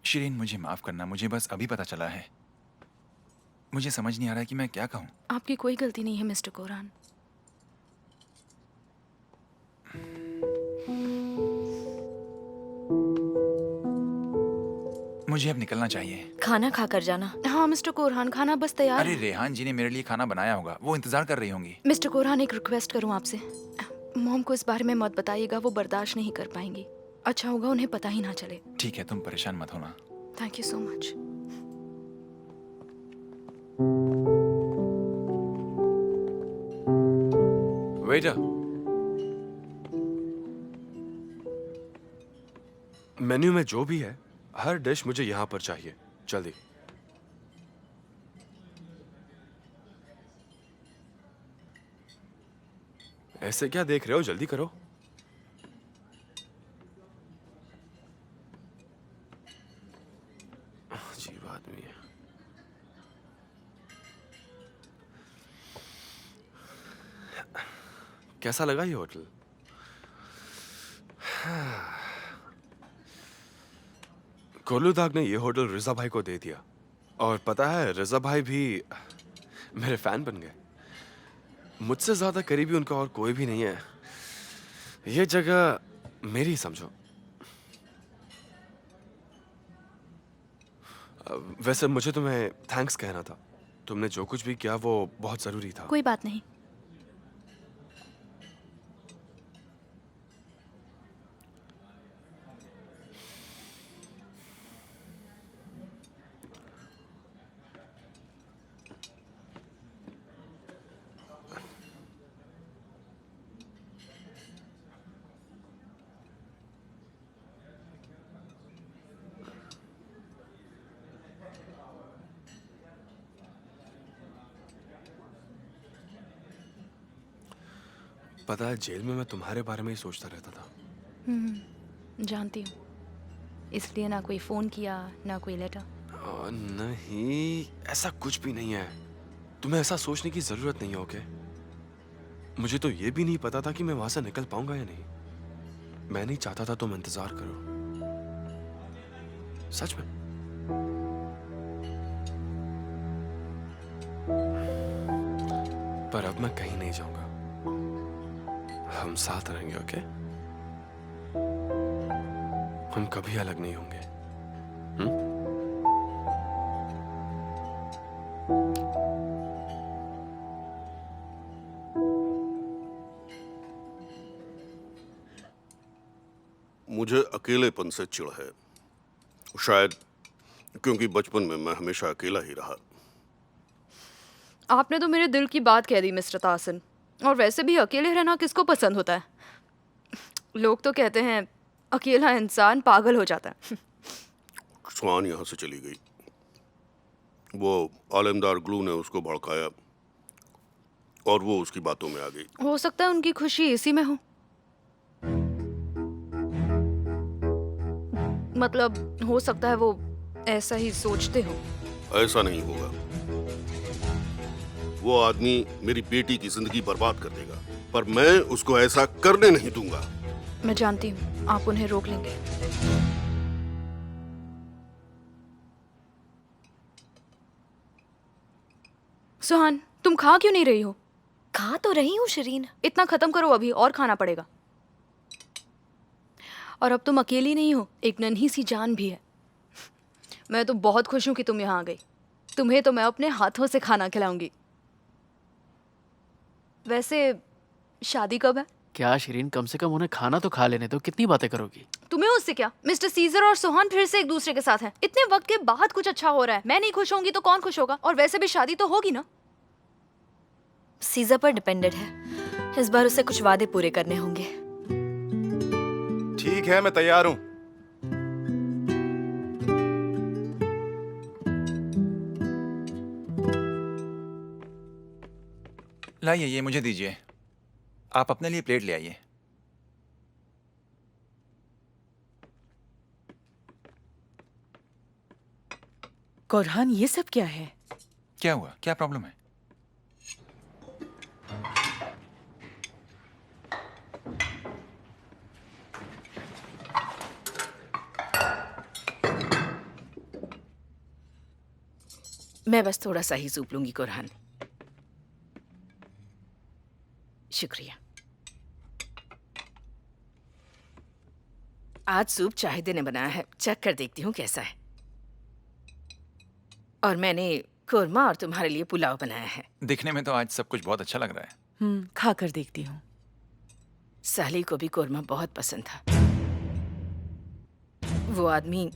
शिरीन, मुझे माफ करना, मुझे बस अभी पता चला है। मुझे समझ नहीं आ रहा कि मैं क्या कहूँ। आपकी कोई गलती नहीं है मिस्टर कोरहान। मुझे अब निकलना चाहिए। खाना खाकर जाना। हाँ मिस्टर कोरहान, खाना बस तैयार अरे है। रेहान जी ने मेरे लिए खाना बनाया होगा, वो इंतजार कर रही होंगी। मिस्टर कोरहान, एक रिक्वेस्ट करूँ आपसे। मॉम को इस बारे में मत बताइएगा, वो बर्दाश्त नहीं कर पाएंगी। अच्छा होगा उन्हें पता ही ना चले। ठीक है, तुम परेशान मत होना। Thank you so much. Waiter, menu में जो भी है हर डिश मुझे यहाँ पर चाहिए, जल्दी। ऐसे क्या देख रहे हो, जल्दी करो। अजीब आदमी है। कैसा लगा ये होटल? कोलूदाग ने ये होटल रिजा भाई को दे दिया, और पता है रिजा भाई भी मेरे फैन बन गए। मुझसे ज्यादा करीबी उनका और कोई भी नहीं है। ये जगह मेरी समझो। वैसे मुझे तुम्हें थैंक्स कहना था। तुमने जो कुछ भी किया वो बहुत जरूरी था। कोई बात नहीं। पता है जेल में मैं तुम्हारे बारे में ही सोचता रहता था। जानती हूँ, इसलिए ना कोई फोन किया ना कोई लेटर। नहीं, ऐसा कुछ भी नहीं है। तुम्हें ऐसा सोचने की जरूरत नहीं है, ओके? मुझे तो ये भी नहीं पता था कि मैं वहां से निकल पाऊंगा या नहीं। मैं नहीं चाहता था तुम इंतजार करो, सच में। पर अब मैं कहीं नहीं जाऊंगा। हम साथ रहेंगे, ओके? हम कभी अलग नहीं होंगे। मुझे अकेलेपन से चिढ़ है, शायद क्योंकि बचपन में मैं हमेशा अकेला ही रहा। आपने तो मेरे दिल की बात कह दी मिस्टर तासिन। और वैसे भी अकेले रहना किसको पसंद होता है? लोग तो कहते हैं अकेला इंसान पागल हो जाता है। स्वान यहाँ से चली गई। वो आलमदार ग्लू ने उसको भड़काया और वो उसकी बातों में आ गई। हो सकता है उनकी खुशी इसी में हो। मतलब हो सकता है वो ऐसा ही सोचते हो। ऐसा नहीं होगा। वो आदमी मेरी बेटी की जिंदगी बर्बाद कर देगा, पर मैं उसको ऐसा करने नहीं दूंगा। मैं जानती हूँ आप उन्हें रोक लेंगे। सुहान, तुम खा क्यों नहीं रही हो? खा तो रही हूँ शिरीन। इतना खत्म करो अभी, और खाना पड़ेगा। और अब तुम अकेली नहीं हो, एक नन्ही सी जान भी है। मैं तो बहुत खुश हूं कि तुम यहाँ आ गई। तुम्हें तो मैं अपने हाथों से खाना खिलाऊंगी। वैसे शादी कब है? क्या शिरीन, कम से कम उन्हें खाना तो खा लेने दो, कितनी बातें करोगी? तुम्हें उससे क्या? मिस्टर सीजर और सुहान फिर से एक दूसरे के साथ हैं। इतने वक्त के बाद कुछ अच्छा हो रहा है। मैं नहीं खुश होंगी तो कौन खुश होगा? और वैसे भी शादी तो होगी ना। सीजर पर डिपेंडेंट है। इस बार उसे कुछ वादे पूरे करने होंगे। ठीक है, मैं तैयार हूं। लाइए, ये मुझे दीजिए। आप अपने लिए प्लेट ले आइए। कोरहान, ये सब क्या है? क्या हुआ? क्या प्रॉब्लम है? मैं बस थोड़ा सा ही सूप लूंगी कुरहान। शुक्रिया। आज सूप चाहिदे ने बनाया है, चख कर देखती हूँ कैसा है। और मैंने कोरमा और तुम्हारे लिए पुलाव बनाया है। दिखने में तो आज सब कुछ बहुत अच्छा लग रहा है। खा कर देखती हूँ। साली को भी कोरमा बहुत पसंद था। वो आदमी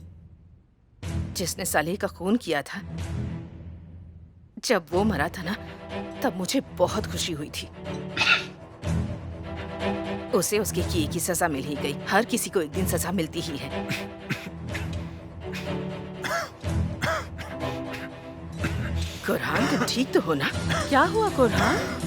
जिसने साली का खून किया था, जब वो मरा था ना, तब मुझे बहुत खुशी हुई थी। उसे उसके किए की सजा मिल ही गई। हर किसी को एक दिन सजा मिलती ही है। कुरहान, तुम ठीक तो हो ना? क्या हुआ कुरहान?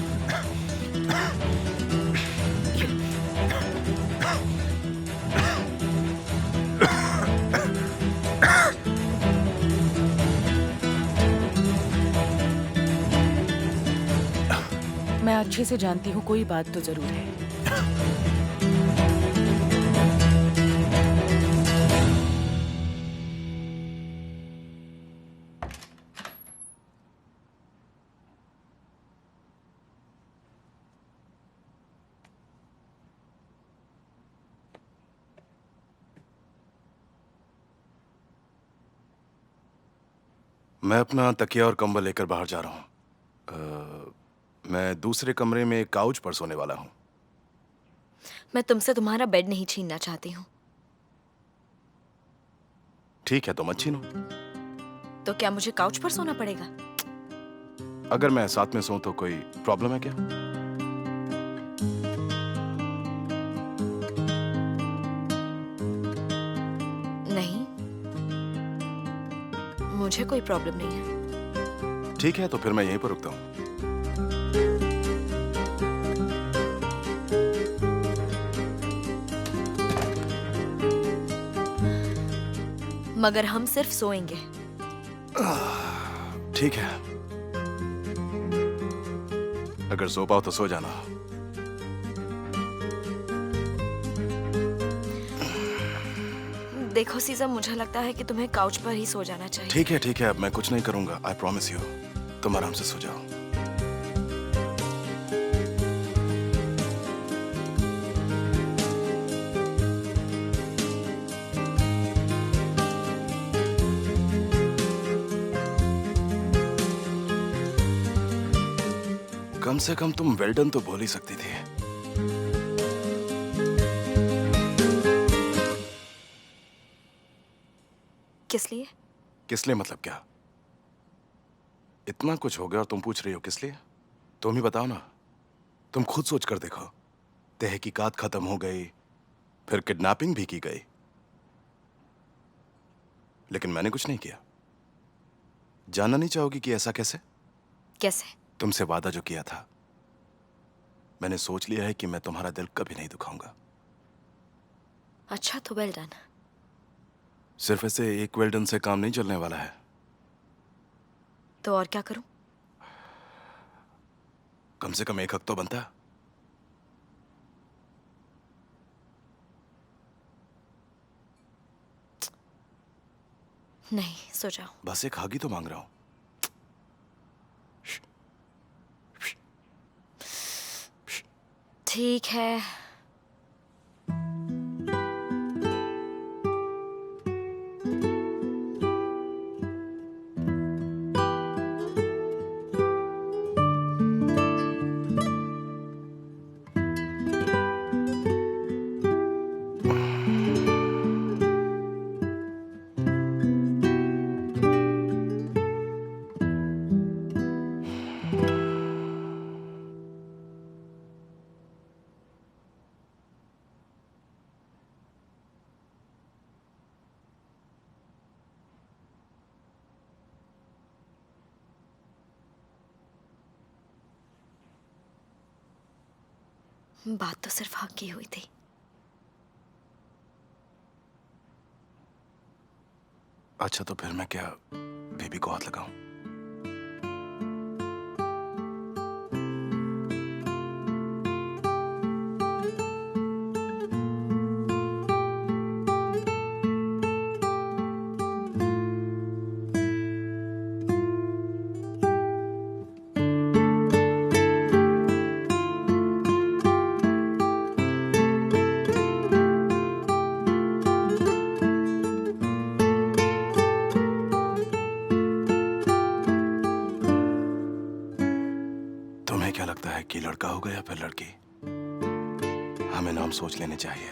मैं अच्छे से जानती हूँ कोई बात तो जरूर है। मैं अपना तकिया और कंबल लेकर बाहर जा रहा हूँ। मैं दूसरे कमरे में एक काउच पर सोने वाला हूँ। मैं तुमसे तुम्हारा बेड नहीं छीनना चाहती हूँ। ठीक है, तो मत छीनो। तो क्या मुझे काउच पर सोना पड़ेगा? अगर मैं साथ में सोऊं तो कोई प्रॉब्लम है क्या? नहीं, मुझे कोई प्रॉब्लम नहीं है। ठीक है, तो फिर मैं यहीं पर रुकता हूँ। मगर हम सिर्फ सोएंगे। ठीक है, अगर सो पाओ तो सो जाना। देखो सीज़ा, मुझे लगता है कि तुम्हें काउच पर ही सो जाना चाहिए। ठीक है, अब मैं कुछ नहीं करूंगा। I promise you. तुम आराम से सो जाओ। कम से कम तुम वेल डन तो बोल ही सकती थी। किस लिए? किस लिए मतलब क्या? इतना कुछ हो गया और तुम पूछ रही हो किस लिए? तुम ही बताओ ना। तुम खुद सोच कर देखो। तहकीकात खत्म हो गई, फिर किडनैपिंग भी की गई, लेकिन मैंने कुछ नहीं किया। जानना नहीं चाहोगी कि ऐसा कैसे? कैसे? तुमसे वादा जो किया था, मैंने सोच लिया है कि मैं तुम्हारा दिल कभी नहीं दुखाऊंगा। अच्छा, तो वेल डन। सिर्फ ऐसे एक वेल डन से काम नहीं चलने वाला है। तो और क्या करूं? कम से कम एक हक तो बनता है। नहीं, सो जाओ। बस एक हक ही तो मांग रहा हूं। ठीक है। बात तो सिर्फ हक की हुई थी। अच्छा, तो फिर मैं क्या बेबी को हाथ लगाऊं? या फिर लड़की, हमें नाम सोच लेने चाहिए।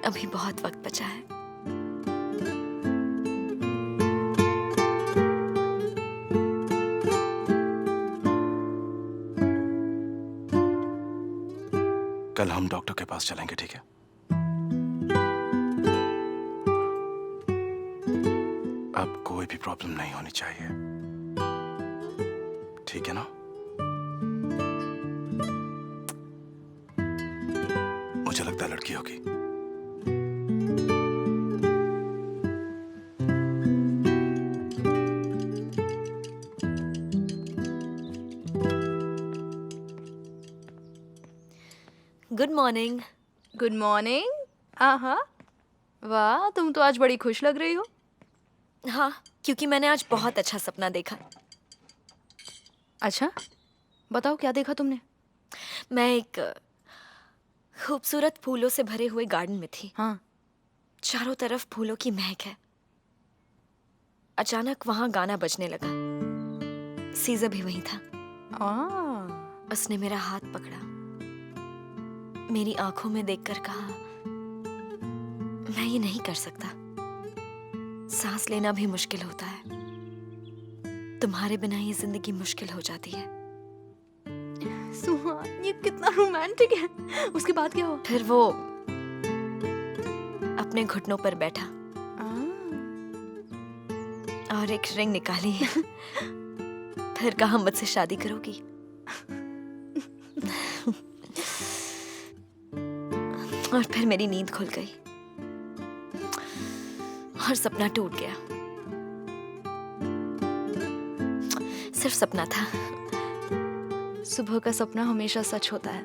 अभी बहुत वक्त बचा है। कल हम डॉक्टर के पास चलेंगे, ठीक है? अब कोई भी प्रॉब्लम नहीं होनी चाहिए, ठीक है ना? मुझे लगता है लड़की होगी। Good morning. Good morning. आहा, वाह, तुम तो आज बड़ी खुश लग रही हो। हाँ, क्योंकि मैंने आज बहुत अच्छा सपना देखा। अच्छा, बताओ क्या देखा तुमने? मैं एक खूबसूरत फूलों से भरे हुए गार्डन में थी। हाँ। चारों तरफ फूलों की महक है। अचानक वहां गाना बजने लगा। सीजर भी वहीं था। उसने मेरा हाथ पकड़ा, मेरी आंखों में देखकर कहा, मैं ये नहीं कर सकता। सांस लेना भी मुश्किल होता है। तुम्हारे बिना ये जिंदगी मुश्किल हो जाती है। सुहान, ये कितना रोमांटिक है। उसके बाद क्या हुआ? फिर वो अपने घुटनों पर बैठा और एक रिंग निकाली। फिर कहा, मुझसे शादी करोगी? और फिर मेरी नींद खुल गई और सपना टूट गया। सिर्फ सपना था। सुबह का सपना हमेशा सच होता है।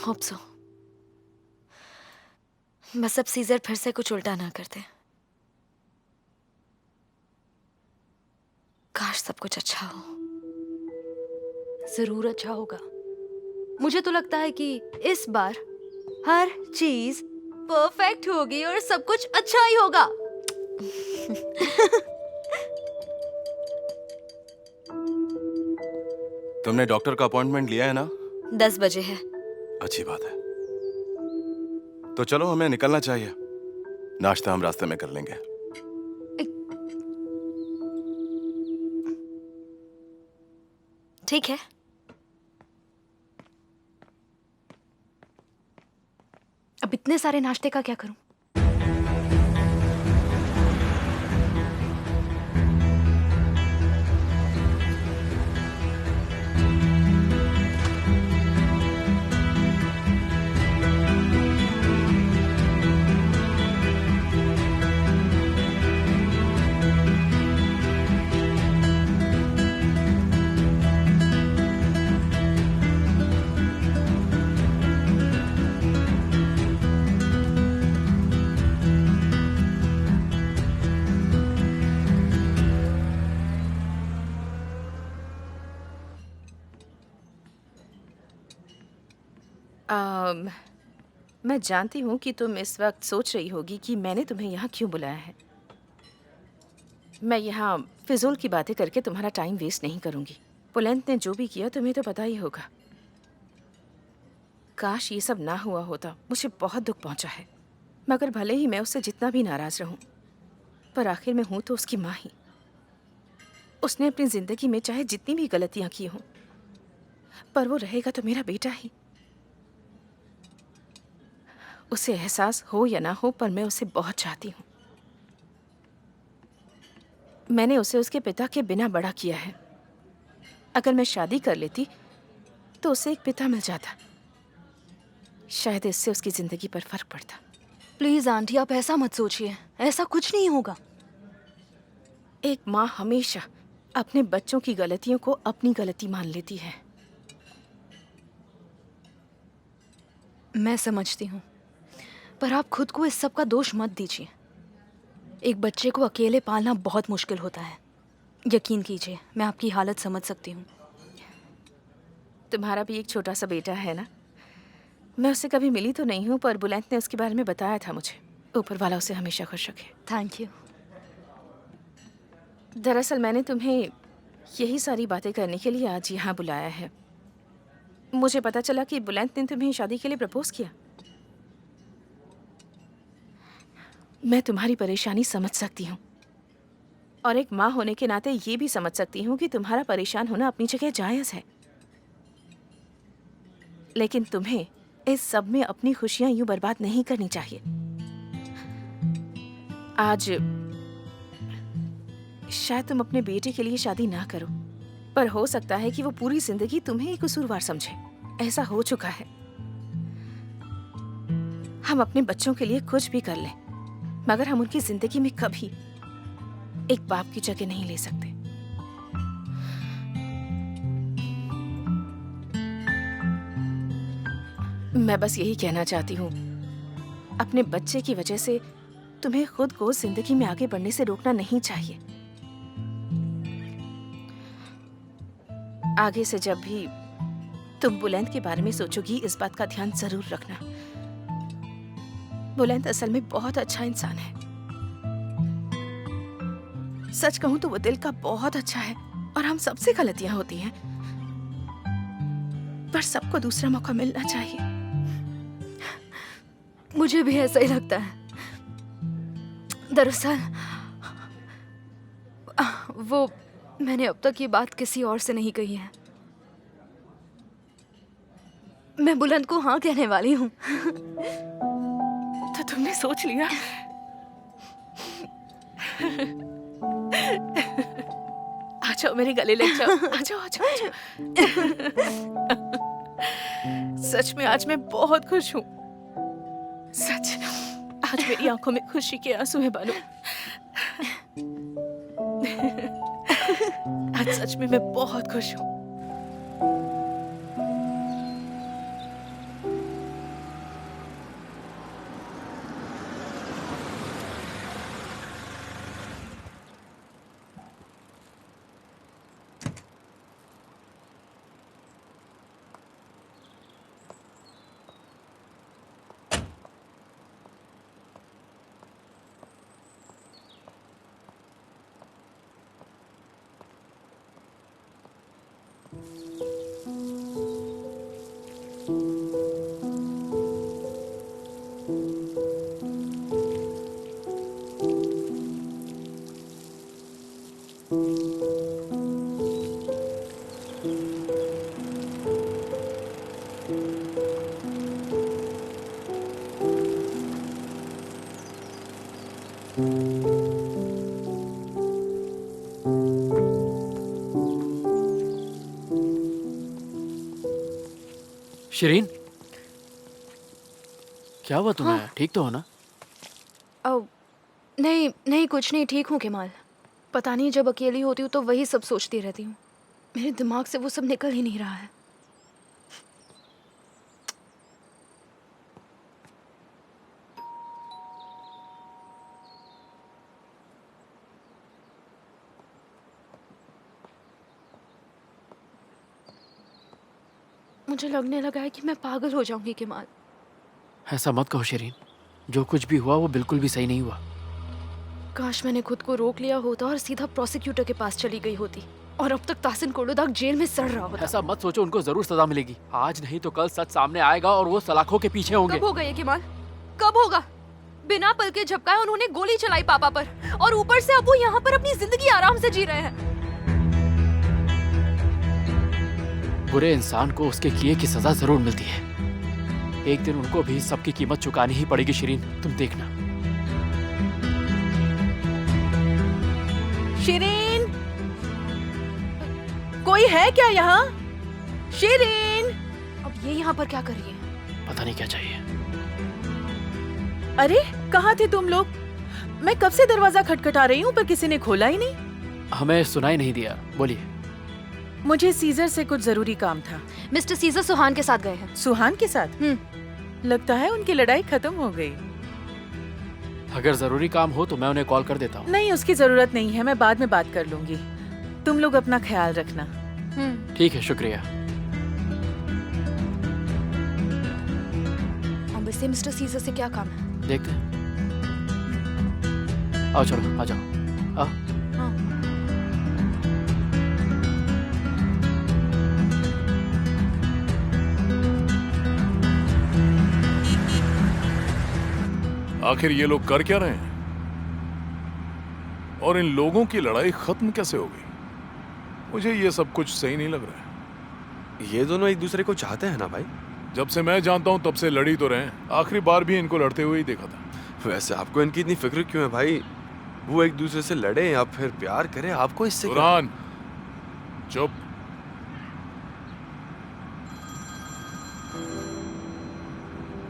Hope so. बस अब सीजर फिर से कुछ उल्टा ना करते। काश सब कुछ अच्छा हो। जरूर अच्छा होगा। मुझे तो लगता है कि इस बार हर चीज परफेक्ट होगी और सब कुछ अच्छा ही होगा। तुमने डॉक्टर का अपॉइंटमेंट लिया है ना? 10 बजे है। अच्छी बात है। तो चलो, हमें निकलना चाहिए। नाश्ता हम रास्ते में कर लेंगे। ठीक है। अब इतने सारे नाश्ते का क्या करूं? मैं जानती हूँ कि तुम इस वक्त सोच रही होगी कि मैंने तुम्हें यहाँ क्यों बुलाया है। मैं यहाँ फिजूल की बातें करके तुम्हारा टाइम वेस्ट नहीं करूँगी। पुलेंत ने जो भी किया तुम्हें तो पता ही होगा। काश ये सब ना हुआ होता। मुझे बहुत दुख पहुँचा है, मगर भले ही मैं उससे जितना भी नाराज़ रहूँ, पर आखिर में हूँ तो उसकी माँ ही। उसने अपनी ज़िंदगी में चाहे जितनी भी गलतियाँ की हों, पर वो रहेगा तो मेरा बेटा ही। उसे एहसास हो या ना हो, पर मैं उसे बहुत चाहती हूँ। मैंने उसे उसके पिता के बिना बड़ा किया है। अगर मैं शादी कर लेती तो उसे एक पिता मिल जाता। शायद इससे उसकी जिंदगी पर फर्क पड़ता। प्लीज आंटी, आप ऐसा मत सोचिए। ऐसा कुछ नहीं होगा। एक माँ हमेशा अपने बच्चों की गलतियों को अपनी गलती मान लेती है। मैं समझती हूँ, पर आप खुद को इस सब का दोष मत दीजिए। एक बच्चे को अकेले पालना बहुत मुश्किल होता है। यकीन कीजिए, मैं आपकी हालत समझ सकती हूँ। तुम्हारा भी एक छोटा सा बेटा है ना? मैं उससे कभी मिली तो नहीं हूँ, पर बुलेंत ने उसके बारे में बताया था मुझे। ऊपर वाला उसे हमेशा खुश रखे। Thank you. दरअसल मैंने तुम्हें यही सारी बातें करने के लिए आज यहाँ बुलाया है। मुझे पता चला कि बुलंद ने तुम्हें शादी के लिए प्रपोज किया। मैं तुम्हारी परेशानी समझ सकती हूँ और एक माँ होने के नाते ये भी समझ सकती हूँ कि तुम्हारा परेशान होना अपनी जगह जायज़ है, लेकिन तुम्हें इस सब में अपनी खुशियाँ यूं बर्बाद नहीं करनी चाहिए। आज शायद तुम अपने बेटे के लिए शादी ना करो, पर हो सकता है कि वो पूरी जिंदगी तुम्हें एक कसूरवार समझे। ऐसा हो चुका है। हम अपने बच्चों के लिए कुछ भी कर लें, मगर हम उनकी जिंदगी में कभी एक बाप की जगह नहीं ले सकते। मैं बस यही कहना चाहती हूँ, अपने बच्चे की वजह से तुम्हें खुद को जिंदगी में आगे बढ़ने से रोकना नहीं चाहिए। आगे से जब भी तुम बुलंद के बारे में सोचोगी, इस बात का ध्यान जरूर रखना। बुलंद असल में बहुत अच्छा इंसान है। सच कहूं तो वो दिल का बहुत अच्छा है और हम सबसे गलतियां होती हैं, पर सबको दूसरा मौका मिलना चाहिए। मुझे भी ऐसा ही लगता है। दरअसल वो मैंने अब तक ये बात किसी और से नहीं कही है। मैं बुलंद को हाँ कहने वाली हूँ। तो तुमने सोच लिया? आ जाओ मेरे गले लग जाओ। आ जाओ, आ जाओ, आ जाओ। सच में आज मैं बहुत खुश हूँ। सच, आज मेरी आंखों में खुशी के आंसू हैं बानो। आज सच में मैं बहुत खुश हूँ। शिरीन, क्या हुआ तुम्हें? ठीक तो हो ना? नहीं नहीं, कुछ नहीं, ठीक हूँ केमाल। पता नहीं, जब अकेली होती हूँ तो वही सब सोचती रहती हूँ। मेरे दिमाग से वो सब निकल ही नहीं रहा है। मुझे लगने लगा है कि मैं पागल हो जाऊंगी केमाल। ऐसा मत कहो शिरीन, जो कुछ भी हुआ वो बिल्कुल भी सही नहीं हुआ। काश मैंने खुद को रोक लिया होता और सीधा प्रोसिक्यूटर के पास चली गई होती और अब तक तासिन कोलोदाग जेल में सड़ रहा होता। ऐसा मत सोचो, उनको जरूर सजा मिलेगी। आज नहीं तो कल सच सामने आएगा और वो सलाखों के पीछे होंगे। कब होगा ये केमाल? कब होगा? बिना पल के झपकाए उन्होंने गोली चलाई पापा पर, और ऊपर से अब वो यहाँ पर अपनी जिंदगी आराम से जी रहे हैं। बुरे इंसान को उसके किए की सजा जरूर मिलती है। एक दिन उनको भी सबकी कीमत चुकानी ही पड़ेगी शिरीन, तुम देखना। शिरीन, कोई है क्या यहाँ? शिरीन! अब ये यहाँ पर क्या कर रही है? पता नहीं क्या चाहिए। अरे कहाँ थे तुम लोग? मैं कब से दरवाजा खटखटा रही हूँ पर किसी ने खोला ही नहीं। हमें सुनाई नहीं दिया, बोलिए। मुझे सीजर से कुछ जरूरी काम था। मिस्टर सीजर सुहान के साथ गए हैं। सुहान के साथ? लगता है उनकी लड़ाई खत्म हो गई। अगर जरूरी काम हो तो मैं उन्हें कॉल कर देता हूँ। नहीं, उसकी जरूरत नहीं है, मैं बाद में बात कर लूंगी। तुम लोग अपना ख्याल रखना। ठीक है, शुक्रिया। अब इससे मिस्टर सीजर से क्या काम है? देखते हैं। आओ चलो, आ जाओ। आओ। हाँ। आखिर ये लोग कर क्या रहे हैं और इन लोगों की लड़ाई खत्म कैसे हो गई? मुझे ये सब कुछ सही नहीं लग रहा है। ये दोनों एक दूसरे को चाहते हैं ना भाई? जब से मैं जानता हूं तब से लड़ी तो रहे हैं। आखिरी बार भी इनको लड़ते हुए ही देखा था। वैसे आपको इनकी इतनी फिक्र क्यों है भाई? वो एक दूसरे से लड़े या फिर प्यार करें, आपको इससे क्या? तुरान चुप।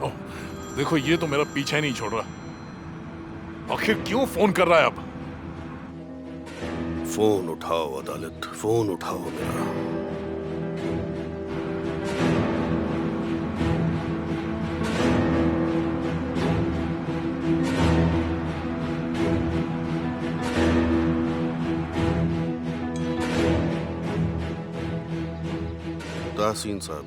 ओह, देखो ये तो मेरा पीछा ही नहीं छोड़ रहा। आखिर क्यों फोन कर रहा है अब? फोन उठाओ अदालत, फोन उठाओ मेरा। ताहसीन साहब,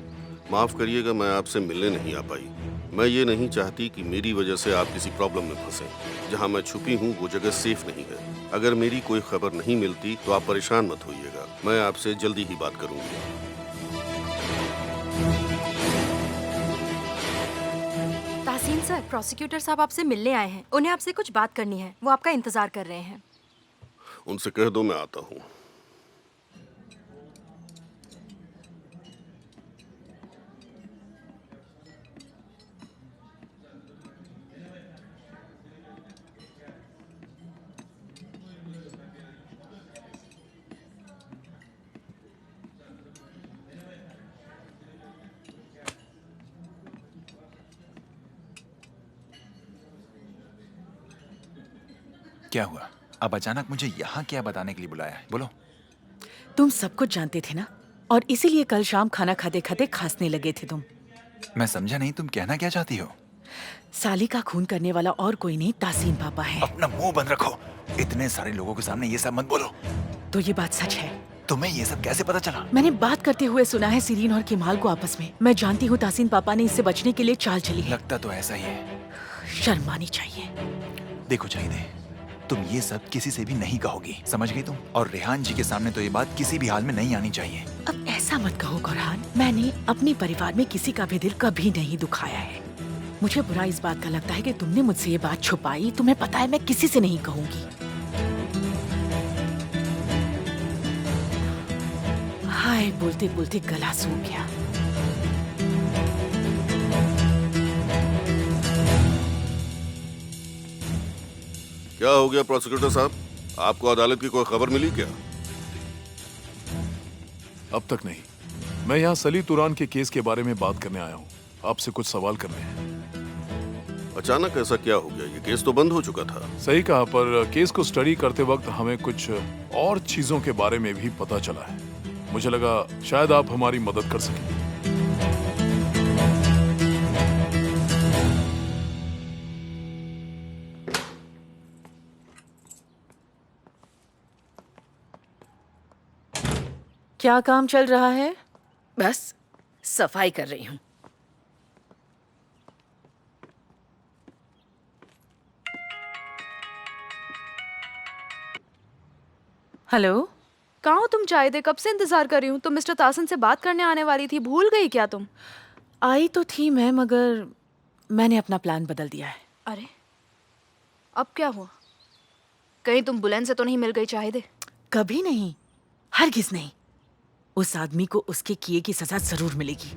माफ करिएगा मैं आपसे मिलने नहीं आ पाई। मैं ये नहीं चाहती कि मेरी वजह से आप किसी प्रॉब्लम में फंसे। जहां मैं छुपी हूं वो जगह सेफ नहीं है। अगर मेरी कोई खबर नहीं मिलती तो आप परेशान मत होइएगा। मैं आपसे जल्दी ही बात करूंगी। तासीन सर, प्रोसिक्यूटर साहब आपसे मिलने आए हैं। उन्हें आपसे कुछ बात करनी है। वो आपका इंतजार कर रहे हैं। उनसे कह दो मैं आता हूँ। क्या हुआ? अब अचानक मुझे यहाँ क्या बताने के लिए बुलाया है? बोलो। तुम सब कुछ जानते थे ना, और इसीलिए कल शाम खाना खाते खाते खांसने लगे थे तुम। मैं समझा नहीं, तुम कहना क्या चाहती हो? साली का खून करने वाला और कोई नहीं, तासीन पापा है। अपना मुंह बंद रखो। इतने सारे लोगों के सामने ये सब मत बोलो। तो ये बात सच है? तुम्हें ये सब कैसे पता चला? मैंने बात करते हुए सुना है सीरीन और केमाल को आपस में। मैं जानती हूँ तासीन पापा ने इससे बचने के लिए चाल चली है। लगता तो ऐसा ही है। शर्म आनी चाहिए। देखो चाहिए, तुम ये सब किसी से भी नहीं कहोगी, समझ गई तुम? और रेहान जी के सामने तो ये बात किसी भी हाल में नहीं आनी चाहिए। अब ऐसा मत कहो कुरहान, मैंने अपने परिवार में किसी का भी दिल कभी नहीं दुखाया है। मुझे बुरा इस बात का लगता है कि तुमने मुझसे ये बात छुपाई। तुम्हें पता है मैं किसी से नहीं कहूंगी। हाय, बोलते बोलते गला सूख गया। क्या हो गया प्रोसिक्यूटर साहब? आपको अदालत की कोई खबर मिली क्या? अब तक नहीं। मैं यहाँ सली तुरान के केस के बारे में बात करने आया हूँ। आपसे कुछ सवाल करने हैं। अचानक ऐसा क्या हो गया? ये केस तो बंद हो चुका था। सही कहा, पर केस को स्टडी करते वक्त हमें कुछ और चीजों के बारे में भी पता चला है। मुझे लगा शायद आप हमारी मदद कर सकें। क्या काम चल रहा है? बस सफाई कर रही हूँ। हेलो, कहाँ हो तुम? चाय दे, कब से इंतजार कर रही हूँ। तुम मिस्टर तासन से बात करने आने वाली थी, भूल गई क्या तुम? आई तो थी मैं, मगर मैंने अपना प्लान बदल दिया है। अरे, अब क्या हुआ? कहीं तुम बुलंद से तो नहीं मिल गई चाय दे? कभी नहीं, हरगिज नहीं। उस आदमी को उसके किए की सजा जरूर मिलेगी।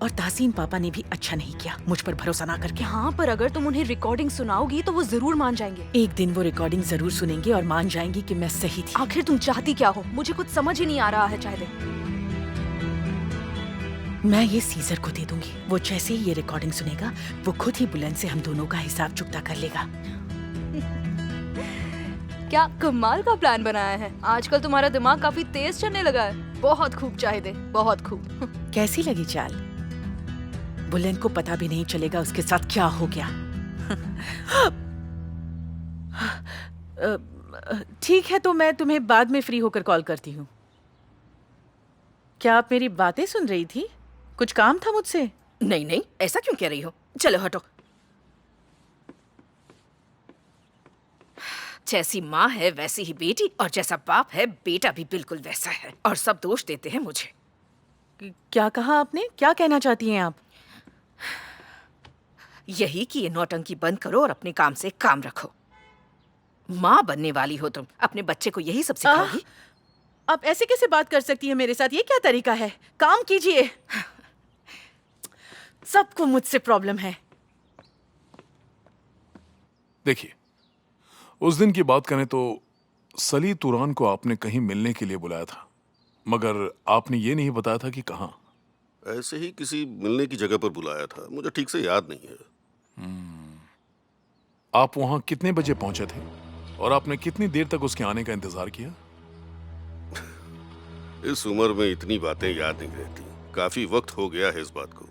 और तासीन पापा ने भी अच्छा नहीं किया मुझ पर भरोसा ना करके। हाँ, पर अगर तुम उन्हें रिकॉर्डिंग सुनाओगी तो वो जरूर मान जाएंगे। एक दिन वो रिकॉर्डिंग जरूर सुनेंगे और मान जाएंगे कि मैं सही थी। आखिर तुम चाहती क्या हो? मुझे कुछ समझ ही नहीं आ रहा है चाय दे। मैं ये सीजर को दे दूंगी। वो जैसे ही ये रिकॉर्डिंग सुनेगा, वो खुद ही बुलंद से हम दोनों का हिसाब चुकता कर लेगा। क्या कमाल का प्लान बनाया है। आजकल तुम्हारा दिमाग काफी तेज चलने लगा है। बहुत खूब चाय दे, बहुत खूब। कैसी लगी चाल? बुलंद को पता भी नहीं चलेगा उसके साथ क्या हो गया। ठीक है, तो मैं तुम्हें बाद में फ्री होकर कॉल करती हूँ। क्या आप मेरी बातें सुन रही थी? कुछ काम था मुझसे? नहीं नहीं, ऐसा क्यों कह रही हो? चलो हटो। जैसी माँ है वैसी ही बेटी, और जैसा बाप है बेटा भी बिल्कुल वैसा है। और सब दोष देते हैं मुझे। क्या कहा आपने? क्या कहना चाहती हैं आप? यही कि ये नौटंकी बंद करो और अपने काम से काम रखो। माँ बनने वाली हो तुम, अपने बच्चे को यही सब सिखाओगी? आप ऐसे कैसे बात कर सकती है मेरे साथ? ये क्या तरीका है? काम कीजिए। सबको मुझसे प्रॉब्लम है। देखिए, उस दिन की बात करें तो सली तुरान को आपने कहीं मिलने के लिए बुलाया था, मगर आपने ये नहीं बताया था कि कहाँ। ऐसे ही किसी मिलने की जगह पर बुलाया था, मुझे ठीक से याद नहीं है। आप वहां कितने बजे पहुंचे थे और आपने कितनी देर तक उसके आने का इंतजार किया? इस उम्र में इतनी बातें याद नहीं रहती। काफी वक्त हो गया है इस बात को,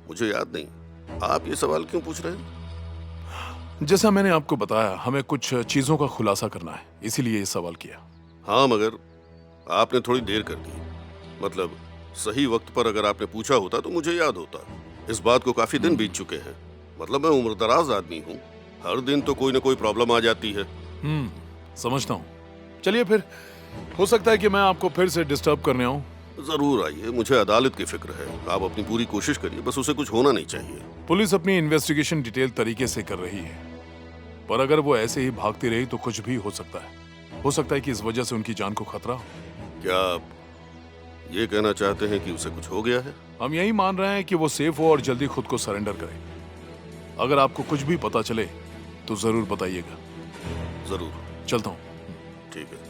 मुझे याद नहीं। आप ये सवाल क्यों पूछ रहे हैं? जैसा मैंने आपको बताया, हमें कुछ चीजों का खुलासा करना है, इसीलिए ये सवाल किया। हाँ, मगर आपने थोड़ी देर कर दी। मतलब सही वक्त पर अगर आपने पूछा होता तो मुझे याद होता। इस बात को काफी दिन बीत चुके हैं। मतलब मैं उम्रदराज आदमी हूँ, हर दिन तो कोई ना कोई प्रॉब्लम आ जाती है। समझता हूँ। चलिए फिर, हो सकता है कि मैं आपको फिर से डिस्टर्ब करने आऊँ। जरूर आइए, मुझे अदालत की फिक्र है। आप अपनी पूरी कोशिश करिए, बस उसे कुछ होना नहीं चाहिए। पुलिस अपनी इन्वेस्टिगेशन डिटेल तरीके से कर रही है, पर अगर वो ऐसे ही भागती रही तो कुछ भी हो सकता है। हो सकता है कि इस वजह से उनकी जान को खतरा हो। क्या आप ये कहना चाहते हैं कि उसे कुछ हो गया है? हम यही मान रहे हैं कि वो सेफ हो और जल्दी खुद को सरेंडर करे। अगर आपको कुछ भी पता चले तो जरूर बताइएगा। जरूर। चलता हूँ। ठीक है।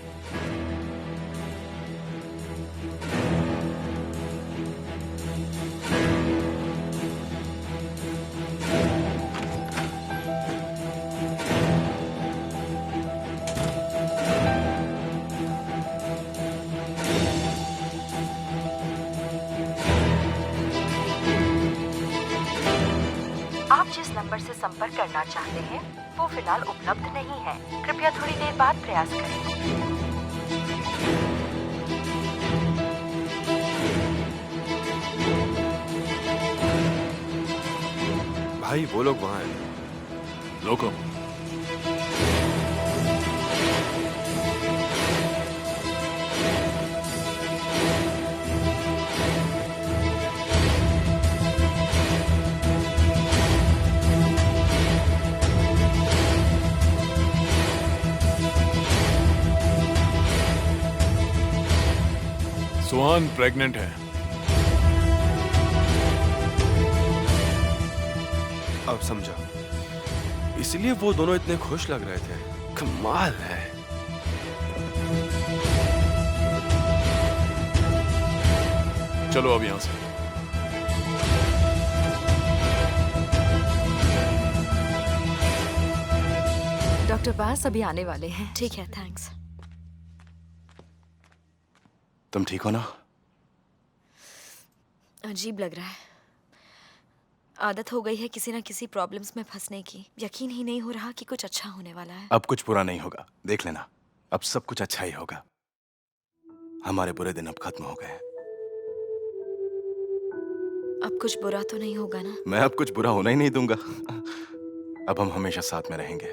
आप जिस नंबर से संपर्क करना चाहते हैं वो फिलहाल उपलब्ध नहीं है। कृपया थोड़ी देर बाद प्रयास करें। भाई वो लोग वहां हैं। लोगों, सुहान प्रेग्नेंट है। अब समझा, इसलिए वो दोनों इतने खुश लग रहे थे। कमाल है। चलो अब यहां से। डॉक्टर पास अभी आने वाले हैं। ठीक है, थैंक्स। तुम ठीक हो ना? अजीब लग रहा है। आदत हो गई है किसी ना किसी प्रॉब्लम्स में फंसने की। यकीन ही नहीं हो रहा कि कुछ अच्छा होने वाला है। अब कुछ बुरा नहीं होगा, देख लेना। अब सब कुछ अच्छा ही होगा। हमारे बुरे दिन अब खत्म हो गए। अब कुछ बुरा तो नहीं होगा ना? मैं अब कुछ बुरा होना ही नहीं दूंगा। अब हम हमेशा साथ में रहेंगे।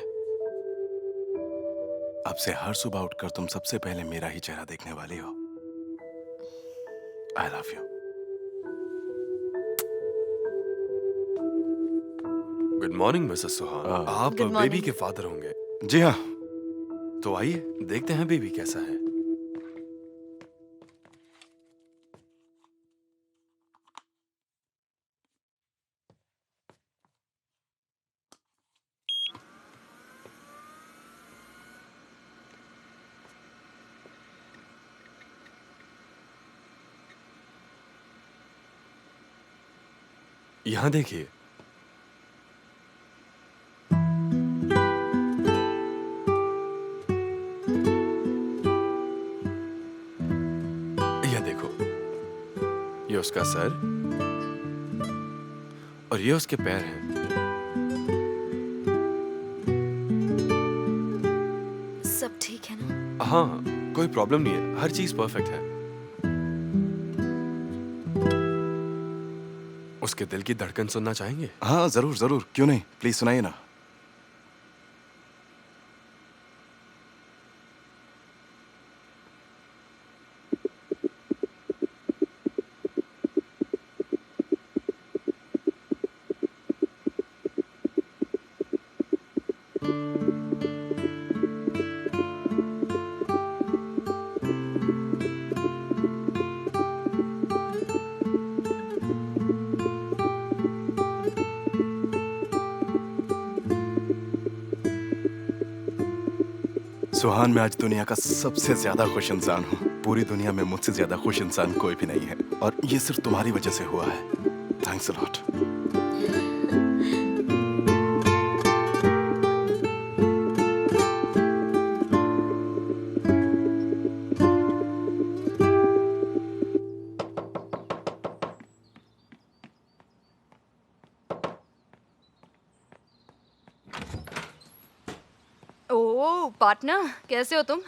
अब से हर सुबह उठकर तुम सबसे पहले मेरा ही चेहरा देखने वाली हो। I love you. Good morning Mrs Suhan. आप Good morning. बेबी के फादर होंगे? जी हाँ। तो आइए देखते हैं बेबी कैसा है। यहां देखिए। यह देखो, ये उसका सर और ये उसके पैर हैं। सब ठीक है ना? हाँ, कोई प्रॉब्लम नहीं है, हर चीज परफेक्ट है। उसके दिल की धड़कन सुनना चाहेंगे? हाँ जरूर जरूर, क्यों नहीं, प्लीज सुनाइए ना। सुहान, मैं आज दुनिया का सबसे ज्यादा खुश इंसान हूँ। पूरी दुनिया में मुझसे ज्यादा खुश इंसान कोई भी नहीं है, और ये सिर्फ तुम्हारी वजह से हुआ है। Thanks a lot. Oh partner, कैसे हो तुम?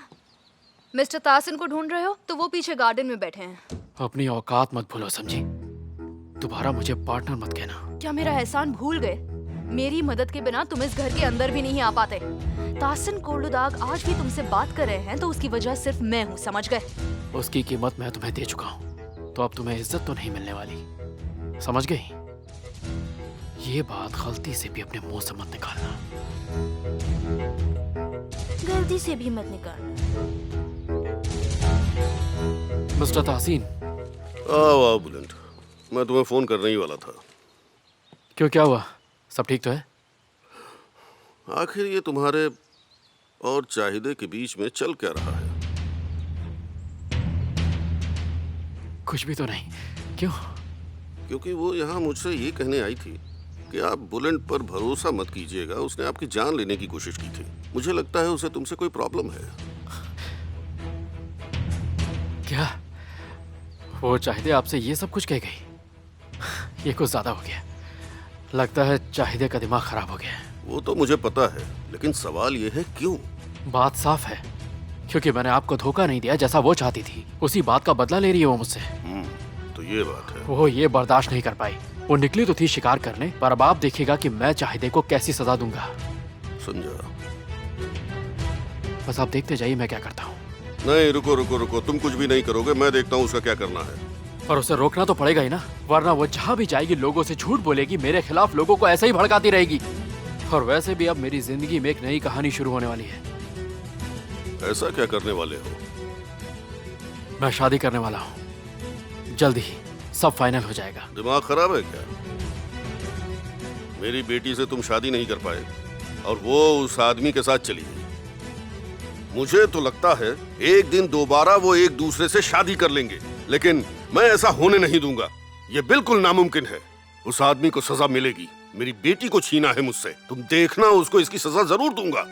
मिस्टर तासिन को ढूंढ रहे हो तो वो पीछे गार्डन में बैठे हैं। अपनी औकात मत भूलो, समझी? दोबारा मुझे पार्टनर मत कहना। क्या मेरा एहसान भूल गए? मेरी मदद के बिना तुम इस घर के अंदर भी नहीं आ पाते। तासिन कोल्लुदाग आज भी तुमसे बात कर रहे हैं तो उसकी वजह सिर्फ मैं हूँ, समझ गए? उसकी कीमत मैं तुम्हें दे चुका हूँ, तो अब तुम्हें इज्जत तो नहीं मिलने वाली, समझ गई? ये बात गलती से भी अपने मुंह से मत निकालना। गलती से भी मत निकालना। मिस्टर तासीन। आओ आओ बुलंद, मैं तुम्हें फोन करने ही वाला था। क्यों, क्या हुआ? सब ठीक तो है? आखिर ये तुम्हारे और चाहिदे के बीच में चल क्या रहा है? कुछ भी तो नहीं। क्यों? क्योंकि वो यहाँ मुझसे ये कहने आई थी कि आप बुलंद पर भरोसा मत कीजिएगा, उसने आपकी जान लेने की कोशिश की थी। मुझे लगता है उसे तुमसे कोई प्रॉब्लम है। क्या वो चाहिदे आपसे ये सब कुछ कह गई? ये कुछ ज्यादा हो गया। लगता है चाहिदे का दिमाग खराब हो गया है। वो तो मुझे पता है, लेकिन सवाल ये है क्यों? बात साफ है, क्योंकि मैंने आपको धोखा नहीं दिया जैसा वो चाहती थी। उसी बात का बदला ले रही है वो मुझसे। तो ये बात है। वो ये बर्दाश्त नहीं कर पाई। वो निकली तो थी शिकार करने, पर अब आप देखिएगा कि मैं चाहिदे को कैसी सजा दूंगा। समझा। बस आप देखते जाइए मैं क्या करता हूँ। नहीं, रुको रुको रुको, तुम कुछ भी नहीं करोगे, मैं देखता हूँ उसका क्या करना है। पर उसे रोकना तो पड़ेगा ही ना, वरना वो जहाँ भी जाएगी लोगों से झूठ बोलेगी, मेरे खिलाफ लोगों को ऐसे ही भड़काती रहेगी। और वैसे भी अब मेरी जिंदगी में एक नई कहानी शुरू होने वाली है। ऐसा क्या करने वाले हो? मैं शादी करने वाला हूँ, जल्दी ही सब फाइनल हो जाएगा। दिमाग खराब है क्या? मेरी बेटी से तुम शादी नहीं कर पाए और वो उस आदमी के साथ चली गई। मुझे तो लगता है एक दिन दोबारा वो एक दूसरे से शादी कर लेंगे, लेकिन मैं ऐसा होने नहीं दूंगा। ये बिल्कुल नामुमकिन है। उस आदमी को सजा मिलेगी। मेरी बेटी को छीना है मुझसे, तुम देखना, उसको इसकी सजा जरूर दूंगा।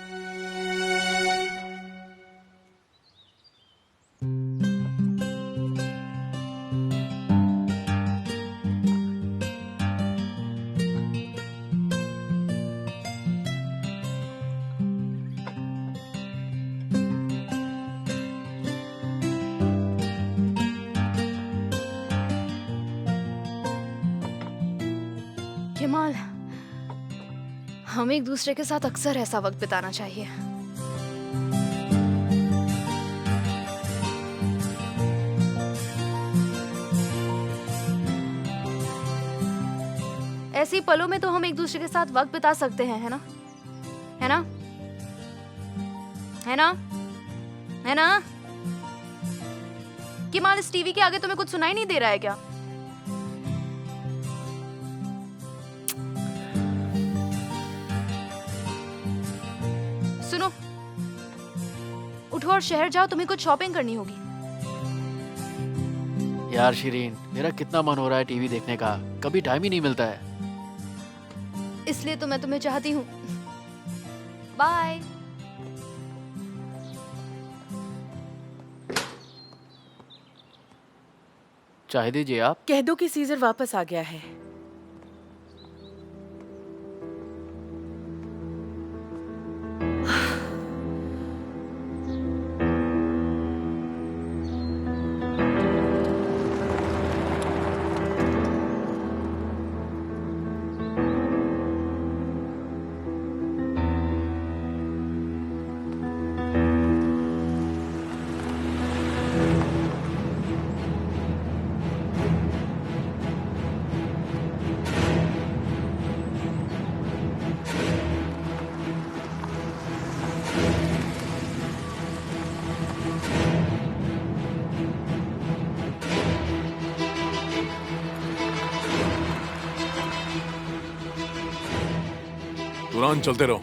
केमाल, हमें एक दूसरे के साथ अक्सर ऐसा वक्त बिताना चाहिए। ऐसी पलों में तो हम एक दूसरे के साथ वक्त बिता सकते हैं, है ना? है ना? है ना? है ना? केमाल, इस टीवी के आगे तुम्हें कुछ सुनाई नहीं दे रहा है क्या? सुनो, उठो और शहर जाओ, तुम्हें कुछ शॉपिंग करनी होगी। यार शिरीन, मेरा कितना मन हो रहा है टीवी देखने का, कभी टाइम ही नहीं मिलता है। इसलिए तो मैं तुम्हें चाहती हूँ। बाय। चाय दीजिए आप। कह दो कि सीजर वापस आ गया है। तुरान, चलते रहो।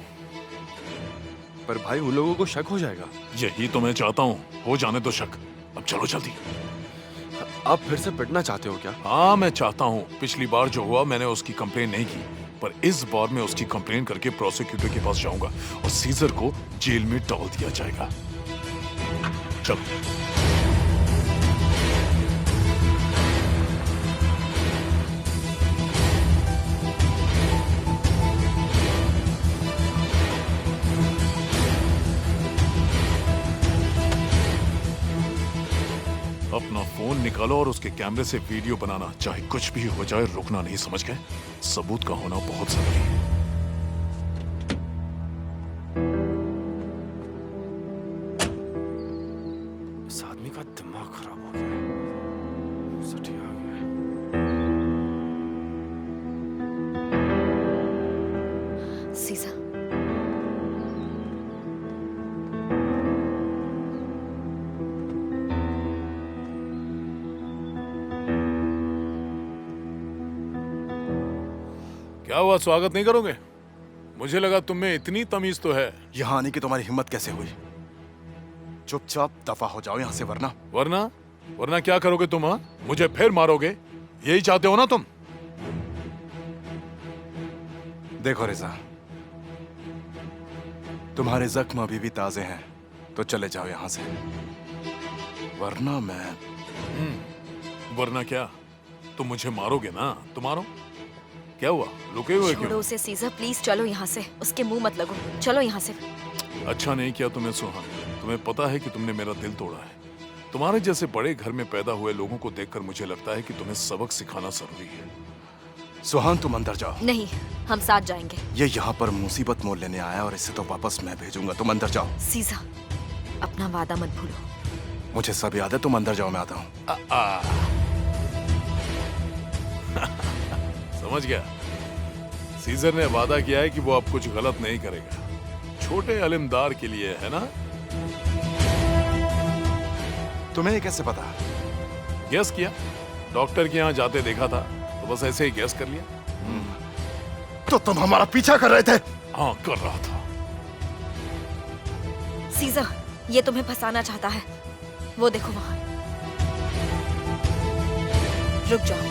पर भाई उन लोगों को शक हो जाएगा। यही तो मैं चाहता हूँ, हो जाने दो शक। अब चलो जल्दी। आप फिर से पिटना चाहते हो क्या? हाँ मैं चाहता हूँ। पिछली बार जो हुआ मैंने उसकी कंप्लेन नहीं की, पर इस बार मैं उसकी कंप्लेन करके प्रोसिक्यूटर के पास जाऊंगा और सीजर को जेल में डाल दिया जाएगा। चलो। अपना फोन निकालो और उसके कैमरे से वीडियो बनाना, चाहे कुछ भी हो जाए रुकना नहीं, समझ गए? सबूत का होना बहुत जरूरी है। इस आदमी का दिमाग खराब हो गया है। सठी आ गया है। सीजा, क्या हुआ, स्वागत नहीं करोगे? मुझे लगा तुम में इतनी तमीज तो है। यहाँ आने की तुम्हारी हिम्मत कैसे हुई? चुपचाप दफा हो जाओ यहाँ से, वरना वरना क्या करोगे तुम? हाँ, मुझे फिर मारोगे? यही चाहते हो ना तुम? देखो रिजा, तुम्हारे जख्म अभी भी ताजे हैं, तो चले जाओ यहाँ से, वरना मैं। वरना क्या? तुम मुझे मारोगे ना? तो मारो। क्या हुआ, रुके हुए छोड़ो क्यों? उसे सीजा, प्लीज चलो यहाँ से। उसके मुंह मत लगो, चलो यहाँ से। अच्छा नहीं किया तुमने सुहान। तुम्हें पता है कि तुमने मेरा दिल तोड़ा है। तुम्हारे जैसे बड़े घर में पैदा हुए लोगों को देखकर मुझे लगता है कि तुम्हें सबक सिखाना जरूरी है। सुहान तुम अंदर जाओ। नहीं, हम साथ जाएंगे। ये यहाँ पर मुसीबत मोल लेने आया और इसे तो वापस मैं भेजूंगा। तुम अंदर जाओ। सीजा, अपना वादा मत भूलो। मुझे सब याद है, तुम अंदर जाओ, मैं आता हूँ। समझ गया। सीजर ने वादा किया है कि वो अब कुछ गलत नहीं करेगा। छोटे इल्मदार के लिए, है ना? तुम्हें ये कैसे पता? गेस किया। डॉक्टर के यहाँ जाते देखा था, तो बस ऐसे ही गेस कर लिया। तो तुम हमारा पीछा कर रहे थे? हाँ, कर रहा था। सीजा, ये तुम्हें फंसाना चाहता है। वो देखो वहां। रुक जाओ।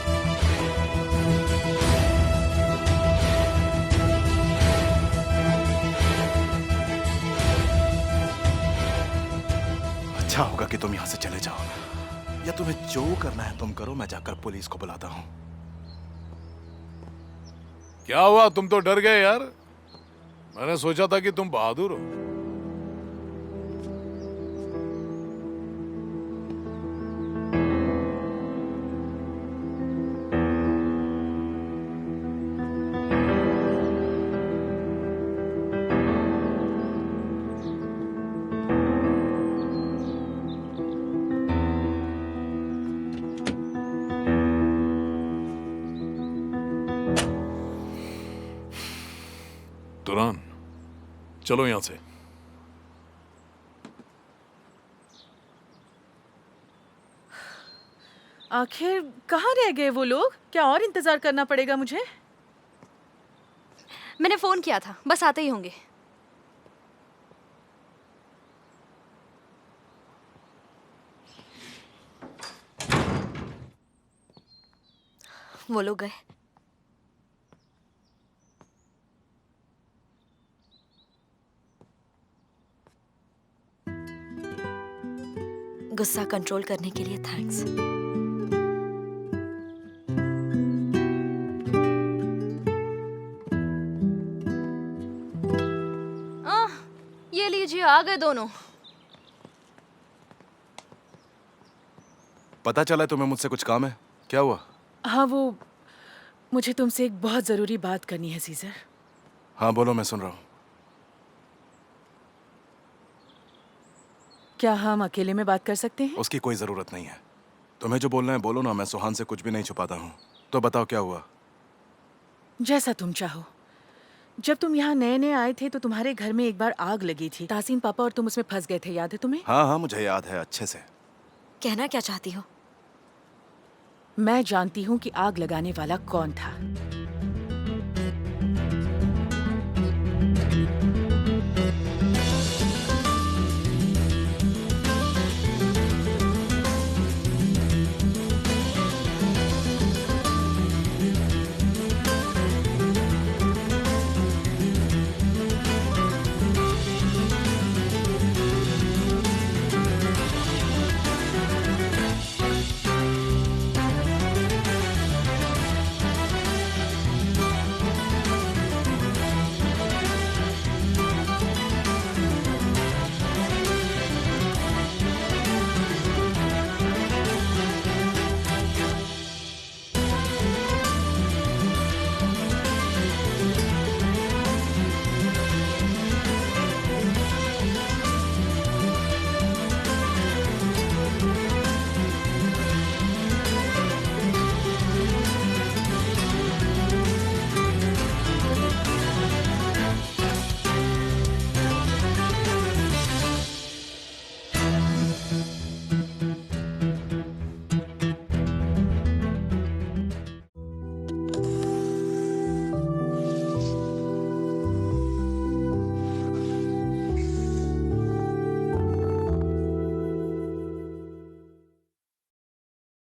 अच्छा होगा कि तुम यहाँ से चले जाओ, या तुम्हें जो करना है तुम करो, मैं जाकर पुलिस को बुलाता हूँ। क्या हुआ, तुम तो डर गए यार? मैंने सोचा था कि तुम बहादुर हो। तुरान, चलो यहां से। आखिर कहाँ रह गए वो लोग? क्या और इंतजार करना पड़ेगा मुझे? मैंने फोन किया था, बस आते ही होंगे। वो लोग गए। गुस्सा कंट्रोल करने के लिए थैंक्स। ये लीजिए, आ गए दोनों। पता चला तुम्हें मुझसे कुछ काम है? क्या हुआ? हाँ, वो मुझे तुमसे एक बहुत जरूरी बात करनी है सीजर। हाँ बोलो, मैं सुन रहा हूँ। क्या हम अकेले में बात कर सकते हैं? उसकी कोई जरूरत नहीं है। तुम्हें जो बोलना है बोलो ना, मैं सुहान से कुछ भी नहीं छुपाता हूँ। तो बताओ क्या हुआ? जैसा तुम चाहो। जब तुम यहाँ नए नए आए थे तो तुम्हारे घर में एक बार आग लगी थी। तासीन पापा और तुम उसमें फंस गए थे, याद है तुम्हें? हाँ हाँ, मुझे याद है अच्छे से। कहना क्या चाहती हो? मैं जानती हूँ कि आग लगाने वाला कौन था।